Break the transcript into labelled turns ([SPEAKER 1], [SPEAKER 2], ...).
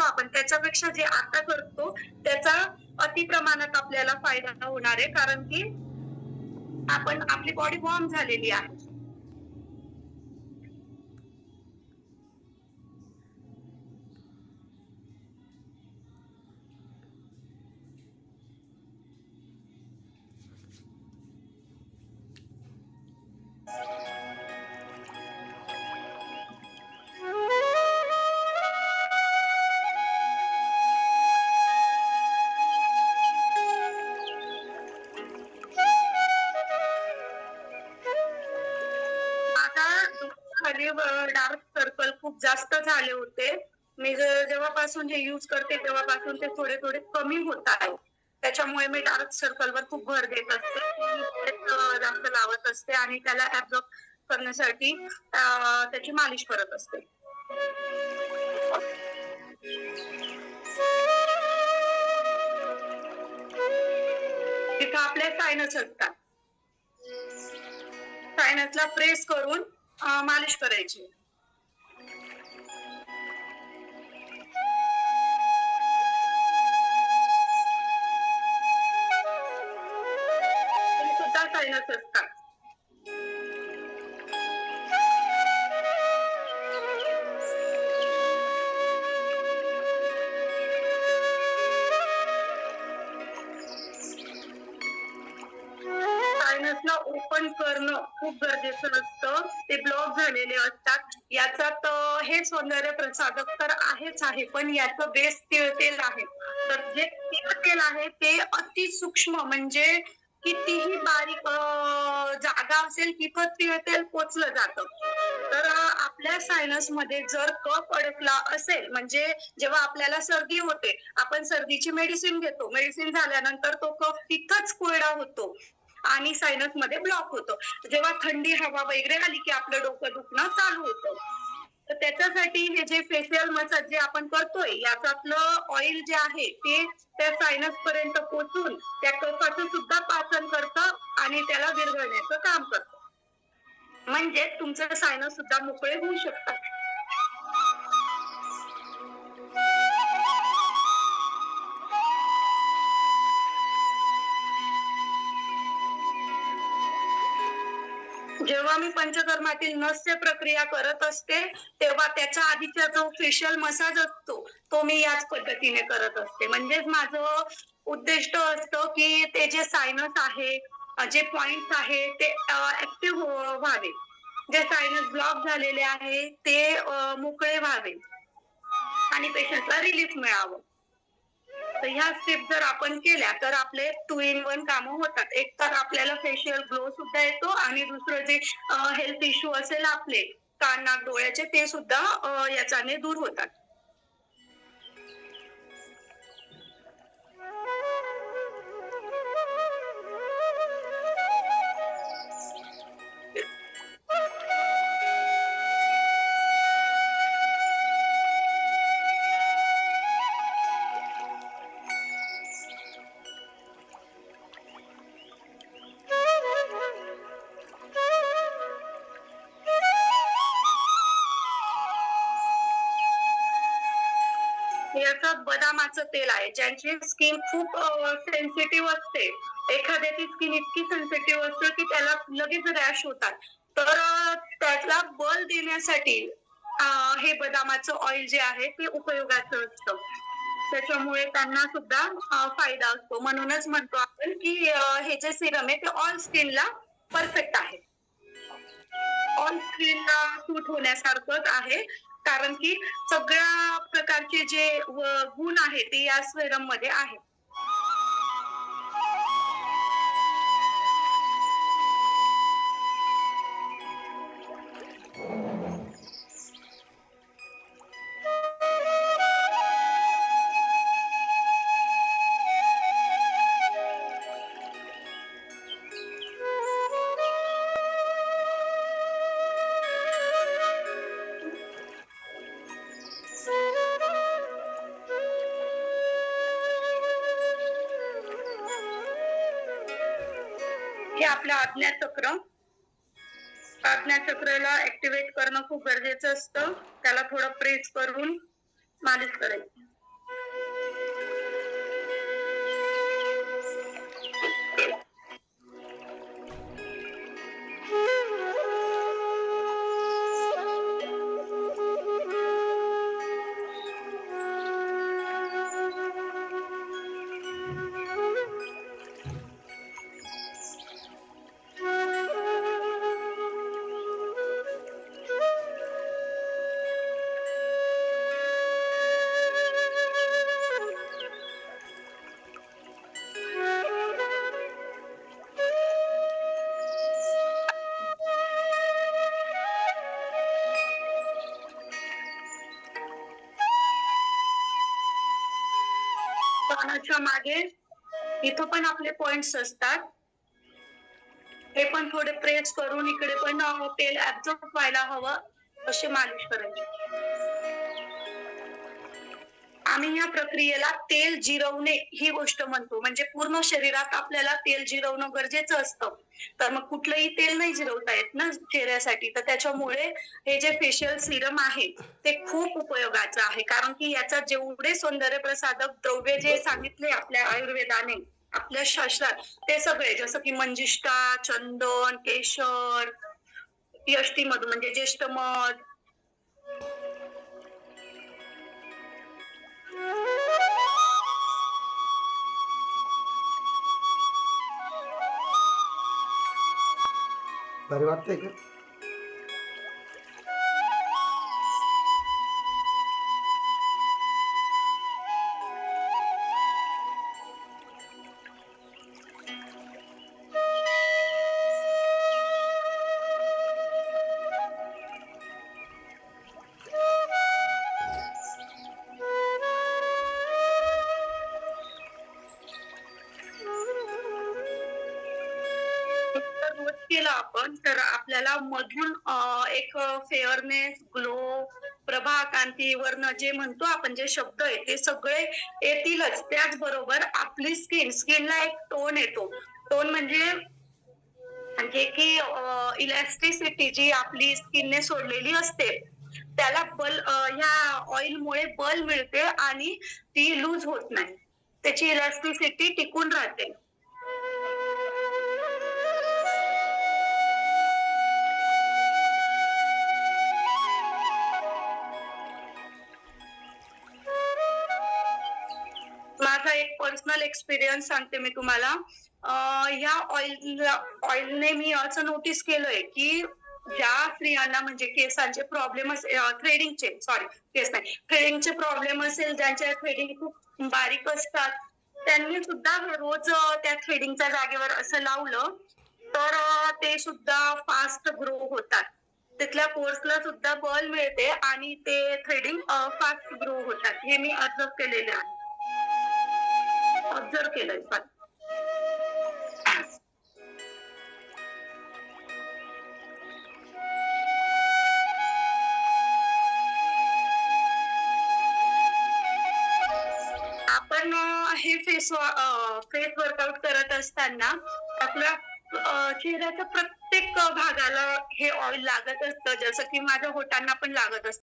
[SPEAKER 1] आपण त्याच्यापेक्षा जे आता करतो त्याचा अति प्रमाणात आपल्याला फायदा होणार आहे, कारण की आपली बॉडी वॉर्म झालेली आहे. डार्क सर्कल खूप जास्त झाले होते. मी जेव्हापासून हे यूज करते तेव्हापासून ते थोडे थोडे कमी होत आहे. त्याच्यामुळे मी डार्क सर्कलवर खूप भर देत असते, जास्त लावत असते आणि त्याला ऍब्झॉर्ब करण्यासाठी त्याची मालिश करत असते. तिथं आपले सायनस असतात, सायनसला प्रेस करून मालिश करायची. सुद्धा सायनस असतात. सायनसला ओपन करणं खूप गरजेचं असतं. ते ब्लॉक झालेले असतात. याच्यात हे सौंदर्य प्रसाधक तर आहेच आहे, पण याचं बेस तेल आहे. तर जे तेल आहे ते अति सूक्ष्म, म्हणजे कितीही बारीक जागा असेल तिथं तेल पोचलं जातं. तर आपल्या सायनस मध्ये जर कफ अडकला असेल, म्हणजे जेव्हा आपल्याला सर्दी होते, आपण सर्दीची मेडिसिन घेतो, मेडिसिन झाल्यानंतर तो कफ तिथंच कोरडा होतो आणि सायनस मध्ये ब्लॉक होतो. जेव्हा थंडी हवा वगैरे आली की आपलं डोकं दुखणं चालू होतं. तर त्याच्यासाठी हे जे फेशियल मसाज जे आपण करतोय, याच्यातलं ऑइल जे आहे ते त्या सायनस पर्यंत पोहोचून त्या कफाचं सुद्धा पाचन करतं आणि त्याला विरघळण्याचं काम करतं. म्हणजे तुमचं सायनस सुद्धा मोकळे होऊ शकतात. जेव्हा मी पंचकर्मातील नस्य प्रक्रिया करत असते तेव्हा त्याच्या आधीचा जो फेशियल मसाज असतो तो मी याच पद्धतीने करत असते. म्हणजेच माझं उद्दिष्ट असतं की ते जे सायनस आहे, जे पॉइंट्स आहे ते ऍक्टिव्ह व्हावे, जे सायनस ब्लॉक झालेले आहे ते मोकळे व्हावे आणि पेशंटला रिलीफ मिळावं. तर ह्या स्टेप जर आपण केल्या तर आपले 2 in 1 कामं होतात. एक तर आपल्याला फेशियल ग्लो सुद्धा येतो आणि दुसरं जे हेल्थ इश्यू असेल आपले कान नाक डोळ्याचे ते सुद्धा याच्याने दूर होतात. याचं बदामाचं तेल आहे. ज्यांची स्किन खूप सेन्सिटिव्ह असते, एखाद्याची स्किन इतकी सेन्सिटिव्ह असते की त्याला लगेच रॅश होतात, तर त्याला बल देण्यासाठी हे बदामाचं ऑइल जे आहे ते उपयोगाचं असतं. त्याच्यामुळे त्यांना सुद्धा फायदा असतो. म्हणूनच म्हणतो आपण की हे जे सिरम आहे ते ऑल स्किनला परफेक्ट आहे, ऑल स्किनला सूट होण्यासारखंच आहे, कारण की सगळ्या प्रकारचे जे गुण आहे ते या सिरम मध्ये आहे. हे आपलं आज्ञाचक्र, आज्ञाचक्राला ऍक्टिव्हेट करणं खूप गरजेचं असतं. त्याला थोडं प्रेस करून मालिश करायची. कानाच्या मागे इथं पण आपले पॉइंट्स असतात. हे पण थोडे प्रेस करून इकडे पण तेल ऍब्झॉर्ब व्हायला हवं असे मालिश करायचे. आम्ही या प्रक्रियेला तेल जिरवणे ही गोष्ट म्हणतो. म्हणजे पूर्ण शरीरात आपल्याला तेल जिरवणं गरजेचं असतं. तर मग कुठलंही तेल नाही जिरवता येत ना चेहऱ्यासाठी. तर त्याच्यामुळे हे जे फेशियल सिरम आहे, ते खूप उपयोगाचं आहे. कारण की याच्यात जेवढे सौंदर्यप्रसाधक द्रव्य जे सांगितले आपल्या आयुर्वेदाने, आपल्या शास्त्रात, ते सगळे जसं की मंजिष्ठा, चंदन, केशर, यष्टीमधू म्हणजे ज्येष्ठ मध,
[SPEAKER 2] भारी वाटतंय का?
[SPEAKER 1] तर रोज केलं आपण तर आपल्याला मधून एक फेअरनेस, ग्लो, प्रभा, कांती, वर्ण जे म्हणतो आपण जे शब्द आहे ते सगळे येतीलच. त्याचबरोबर आपली स्किनला एक टोन येतो. टोन म्हणजे की इलॅस्टिसिटी जी आपली स्किनने सोडलेली असते, त्याला ह्या ऑइलमुळे बल मिळते आणि ती लूज होत नाही. त्याची इलॅस्टिसिटी टिकून राहते. माझा एक पर्सनल एक्सपिरियन्स सांगते मी तुम्हाला. ह्या ऑइलने मी असं नोटीस केलंय की ज्या स्त्रियांना म्हणजे केसांचे प्रॉब्लेम थ्रेडिंगचे केस नाही थ्रेडिंगचे प्रॉब्लेम असेल, ज्यांच्या थ्रेडिंग खूप बारीक असतात, त्यांनी सुद्धा रोज त्या थ्रेडिंगच्या जागेवर असं लावलं तर ते सुद्धा फास्ट ग्रो होतात. तिथल्या पोर्सला सुद्धा बल मिळते आणि ते थ्रेडिंग फास्ट ग्रो होतात. हे मी ऑब्झर्व केलेले आहे. ऑब्झर्व केलंय पण. आपण हे फेस वर्कआउट करत असताना आपल्या चेहऱ्याच्या प्रत्येक भागाला हे ऑइल लागत असतं. जसं की माझ्या होटांना पण लागत असतं.